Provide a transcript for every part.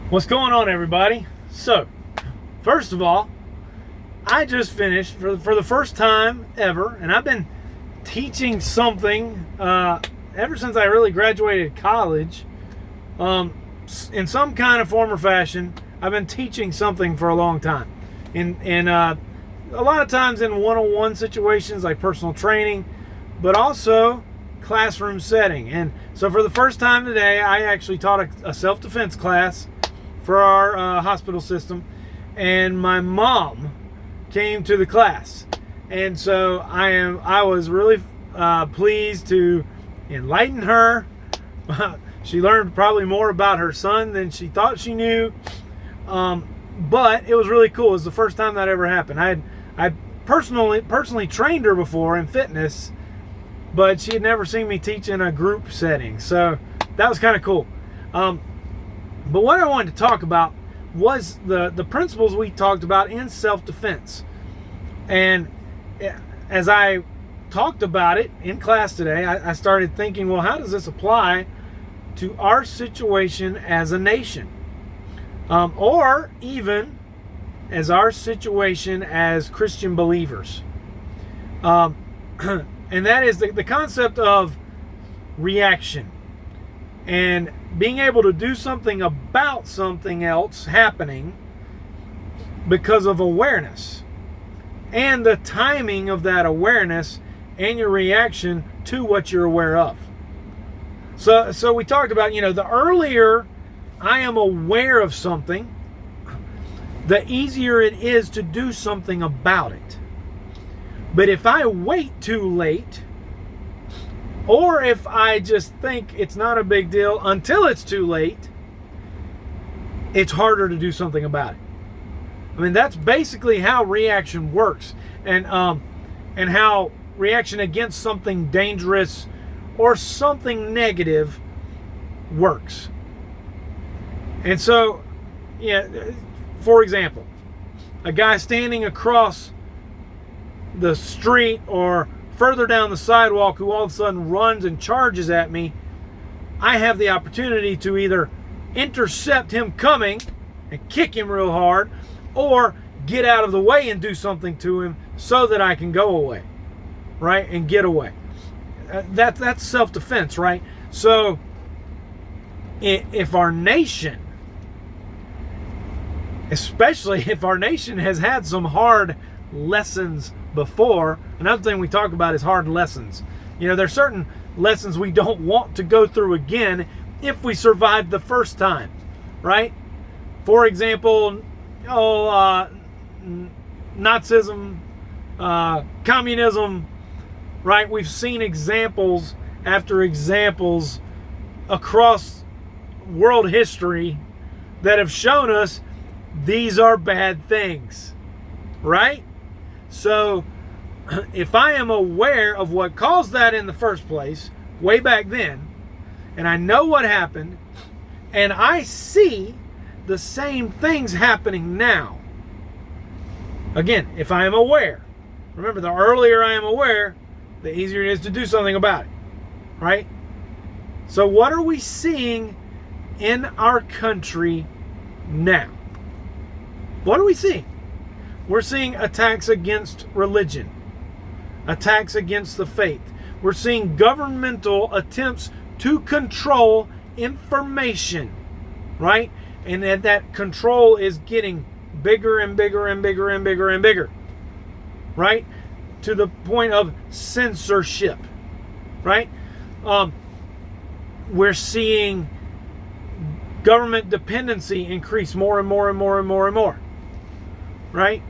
What's going on, everybody? So, first of all, I just finished for the first time ever, and I've been teaching something ever since I really graduated college. In some kind of form or fashion, I've been teaching something for a long time. A lot of times in one-on-one situations like personal training, but also classroom setting. And so for the first time today, I actually taught a self-defense class for our hospital system, and my mom came to the class, and so I was really pleased to enlighten her. She learned probably more about her son than she thought she knew, but it was really cool. It was the first time that ever happened. I personally trained her before in fitness, but she had never seen me teach in a group setting, so that was kind of cool. But what I wanted to talk about was the principles we talked about in self-defense. And as I talked about it in class today, I started thinking, well, how does this apply to our situation as a nation? Or even as our situation as Christian believers. And that is the concept of reaction. And being able to do something about something else happening because of awareness. And the timing of that awareness and your reaction to what you're aware of. So we talked about, the earlier I am aware of something, the easier it is to do something about it. But if I wait too late, or if I just think it's not a big deal until it's too late, it's harder to do something about it. I mean, that's basically how reaction works, and how reaction against something dangerous or something negative works. And so, for example, a guy standing across the street or further down the sidewalk who all of a sudden runs and charges at me, I have the opportunity to either intercept him coming and kick him real hard, or get out of the way and do something to him so that I can go away, right, and get away. That's self-defense, right? So if our nation, especially if our nation has had some hard lessons before. Another thing we talk about is hard lessons. There's certain lessons we don't want to go through again if we survived the first time, right? For example, Nazism, communism, right? We've seen examples after examples across world history that have shown us these are bad things, right? So if I am aware of what caused that in the first place, way back then, and I know what happened, and I see the same things happening now. Again, if I am aware. Remember, the earlier I am aware, the easier it is to do something about it, right? So what are we seeing in our country now? What are we seeing? We're seeing attacks against religion, attacks against the faith. We're seeing governmental attempts to control information, right? And that control is getting bigger and bigger and bigger and bigger and bigger, right? To the point of censorship, right? We're seeing government dependency increase more and more and more and more and more, right?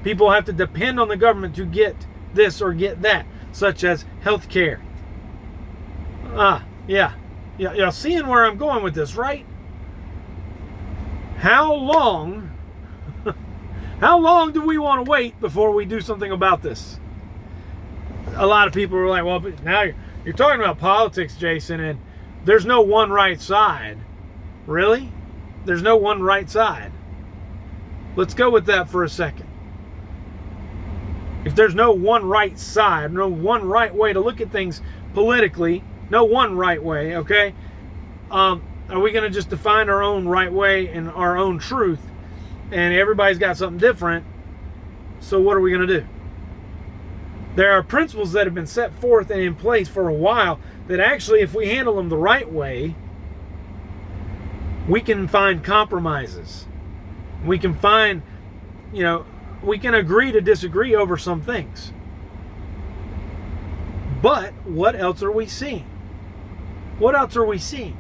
People have to depend on the government to get this or get that, such as health care. Y'all seeing where I'm going with this, right? How long do we want to wait before we do something about this? A lot of people are like, well, but now you're talking about politics, Jason, and there's no one right side. Really? There's no one right side. Let's go with that for a second. If there's no one right side, no one right way to look at things politically, no one right way, okay? are we going to just define our own right way and our own truth, and everybody's got something different? So what are we going to do? There are principles that have been set forth and in place for a while that actually, if we handle them the right way, we can find compromises. We can find, we can agree to disagree over some things. But what else are we seeing? What else are we seeing?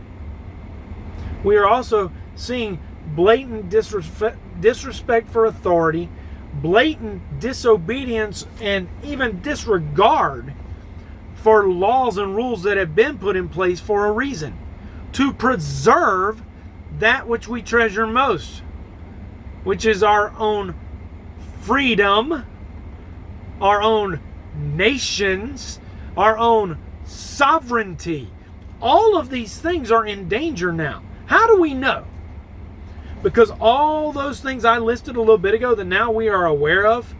We are also seeing blatant disrespect for authority, blatant disobedience, and even disregard for laws and rules that have been put in place for a reason, to preserve that which we treasure most, which is our own freedom, our own nations, our own sovereignty. All of these things are in danger now. How do we know? Because all those things I listed a little bit ago that now we are aware of,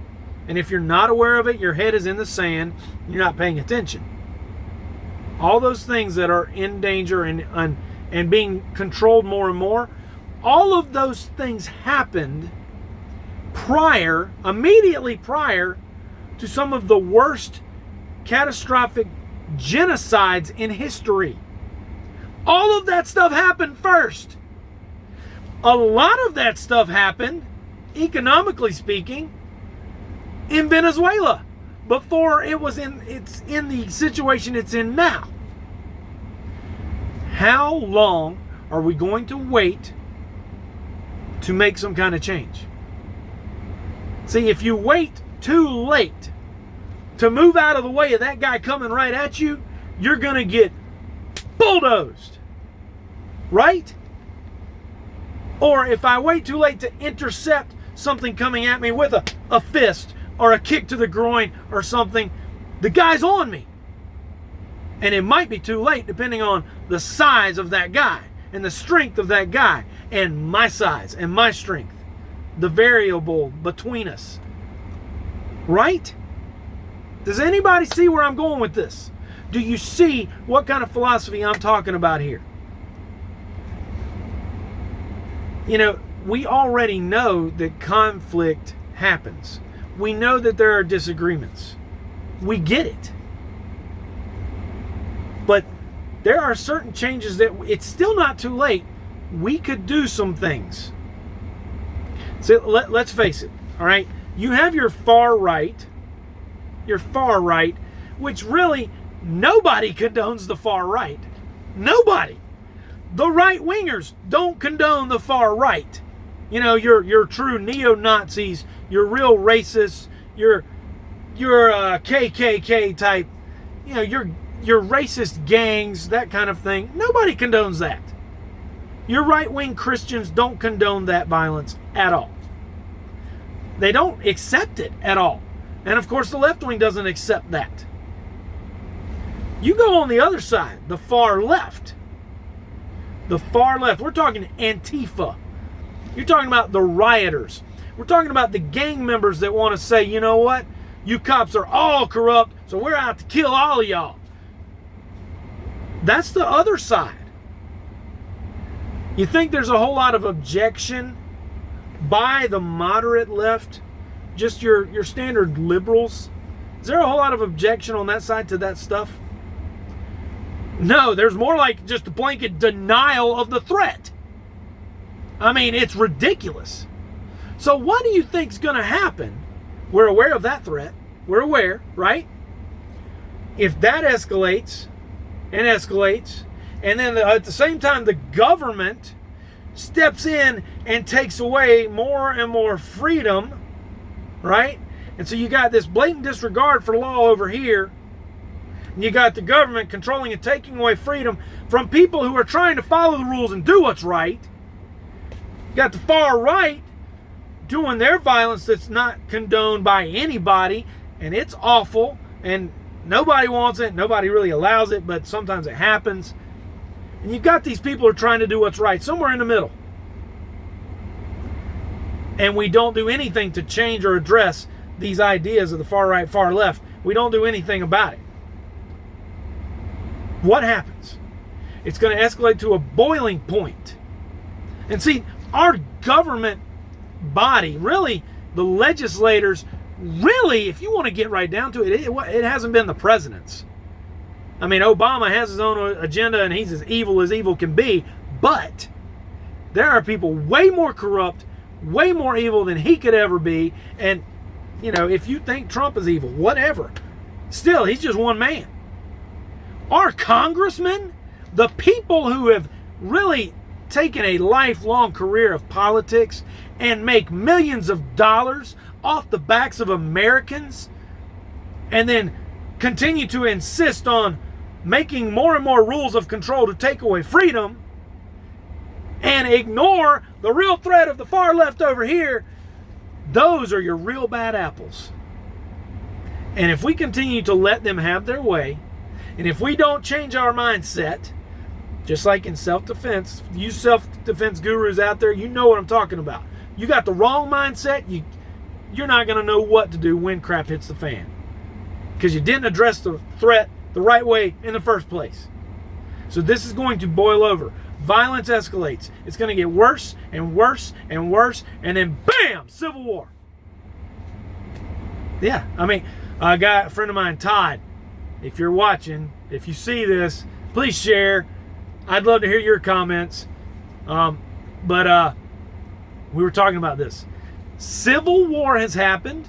and if you're not aware of it, your head is in the sand, you're not paying attention. All those things that are in danger and being controlled more and more, all of those things happened immediately prior to some of the worst catastrophic genocides in history. All of that stuff happened first. A lot of that stuff happened, economically speaking, in Venezuela before it's in the situation it's in now. How long are we going to wait to make some kind of change? See, if you wait too late to move out of the way of that guy coming right at you, you're going to get bulldozed. Right? Or if I wait too late to intercept something coming at me with a fist or a kick to the groin or something, the guy's on me. And it might be too late depending on the size of that guy and the strength of that guy and my size and my strength, the variable between us. Right? Does anybody see where I'm going with this? Do you see what kind of philosophy I'm talking about here? We already know that conflict happens. We know that there are disagreements. We get it. But there are certain changes that it's still not too late. We could do some things. So let's face it, all right? You have your far right, which really nobody condones the far right. Nobody. The right-wingers don't condone the far right. Your true neo-Nazis, your real racists, your KKK type, your racist gangs, that kind of thing. Nobody condones that. Your right-wing Christians don't condone that violence at all. They don't accept it at all. And of course the left wing doesn't accept that. You go on the other side, the far left. The far left. We're talking Antifa. You're talking about the rioters. We're talking about the gang members that want to say, you know what? You cops are all corrupt, so we're out to kill all of y'all. That's the other side. You think there's a whole lot of objection by the moderate left, just your standard liberals? Is there a whole lot of objection on that side to that stuff? No, there's more like just a blanket denial of the threat. I mean, it's ridiculous. So what do you think's going to happen? We're aware of that threat. We're aware, right? If that escalates, and then at the same time the government steps in and takes away more and more freedom, right? And so you got this blatant disregard for law over here, and you got the government controlling and taking away freedom from people who are trying to follow the rules and do what's right. You got the far right doing their violence that's not condoned by anybody, and it's awful, and nobody wants it, nobody really allows it, but sometimes it happens. And you've got these people who are trying to do what's right, somewhere in the middle. And we don't do anything to change or address these ideas of the far right, far left. We don't do anything about it. What happens? It's going to escalate to a boiling point. And see, our government body, really, the legislators, really, if you want to get right down to it, it hasn't been the presidents. I mean, Obama has his own agenda and he's as evil can be, but there are people way more corrupt, way more evil than he could ever be. And, you know, if you think Trump is evil, whatever, still, he's just one man. Our congressmen, the people who have really taken a lifelong career of politics and make millions of dollars off the backs of Americans, and then continue to insist on making more and more rules of control to take away freedom, and ignore the real threat of the far left over here, those are your real bad apples. And if we continue to let them have their way, and if we don't change our mindset, just like in self-defense, you self-defense gurus out there, you know what I'm talking about. You got the wrong mindset, you're not going to know what to do when crap hits the fan. Because you didn't address the threat the right way in the first place. So this is going to boil over. Violence escalates. It's going to get worse and worse and worse, and then bam, civil war. Yeah, I mean, a friend of mine, Todd, if you're watching, if you see this, please share. I'd love to hear your comments. But we were talking about this. Civil war has happened.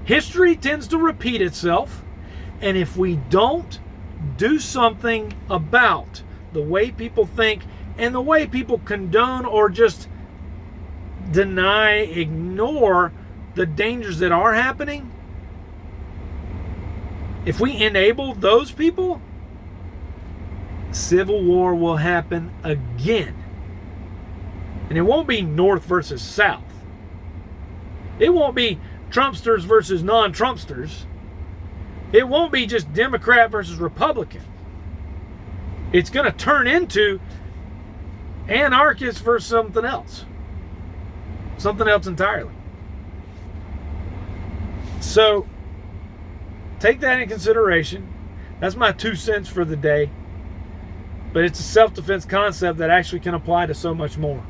History tends to repeat itself. And if we don't do something about the way people think and the way people condone or just deny, ignore the dangers that are happening, if we enable those people, civil war will happen again. And it won't be North versus South. It won't be Trumpsters versus non-Trumpsters. It won't be just Democrat versus Republican. It's going to turn into anarchists versus something else. Something else entirely. So, take that in consideration. That's my 2 cents for the day. But it's a self-defense concept that actually can apply to so much more.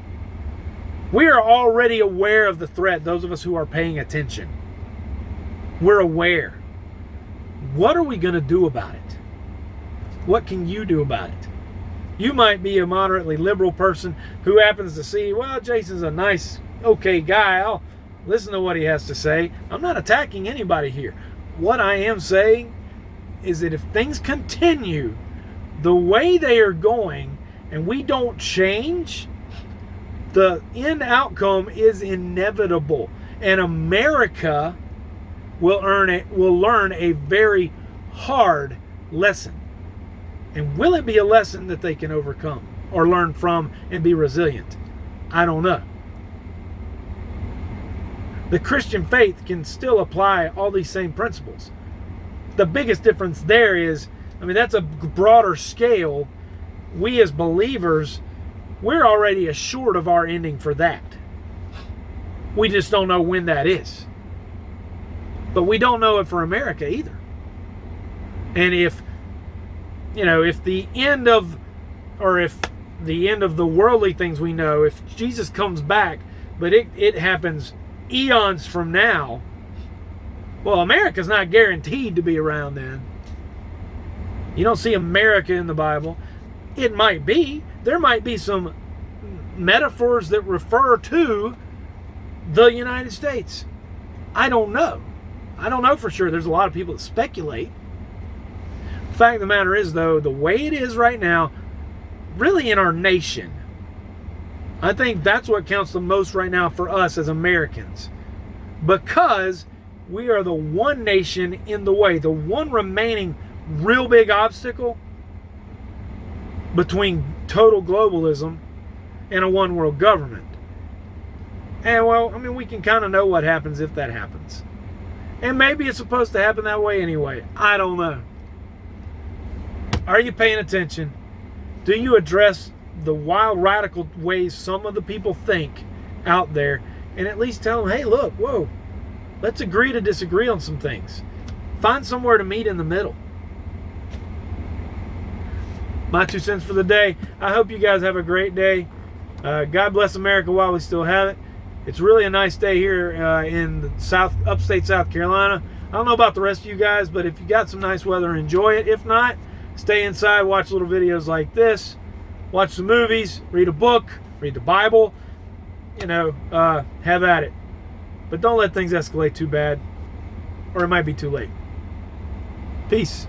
We are already aware of the threat, those of us who are paying attention. We're aware. What are we going to do about it? What can you do about it? You might be a moderately liberal person who happens to see, well, Jason's a nice, okay guy. I'll listen to what he has to say. I'm not attacking anybody here. What I am saying is that if things continue the way they are going and we don't change, the end outcome is inevitable. And America will learn a very hard lesson. And will it be a lesson that they can overcome or learn from and be resilient? I don't know. The Christian faith can still apply all these same principles. The biggest difference there is, I mean, that's a broader scale. We as believers, we're already assured of our ending for that. We just don't know when that is. But we don't know it for America either. And if the end of the worldly things we know, if Jesus comes back, but it happens eons from now, well, America's not guaranteed to be around then. You don't see America in the Bible. It might be. There might be some metaphors that refer to the United States. I don't know. I don't know for sure. There's a lot of people that speculate. The fact of the matter is, though, the way it is right now, really in our nation, I think that's what counts the most right now for us as Americans. Because we are the one nation in the way, the one remaining real big obstacle between total globalism and a one world government. And well, I mean, we can kind of know what happens if that happens. And maybe it's supposed to happen that way anyway. I don't know. Are you paying attention? Do you address the wild, radical ways some of the people think out there and at least tell them, hey, look, whoa, let's agree to disagree on some things. Find somewhere to meet in the middle. my 2 cents for the day. I hope you guys have a great day. God bless America while we still have it. It's really a nice day here in upstate South Carolina. I don't know about the rest of you guys, but if you got some nice weather, enjoy it. If not, stay inside, watch little videos like this, watch some movies, read a book, read the Bible, have at it. But don't let things escalate too bad, or it might be too late. Peace.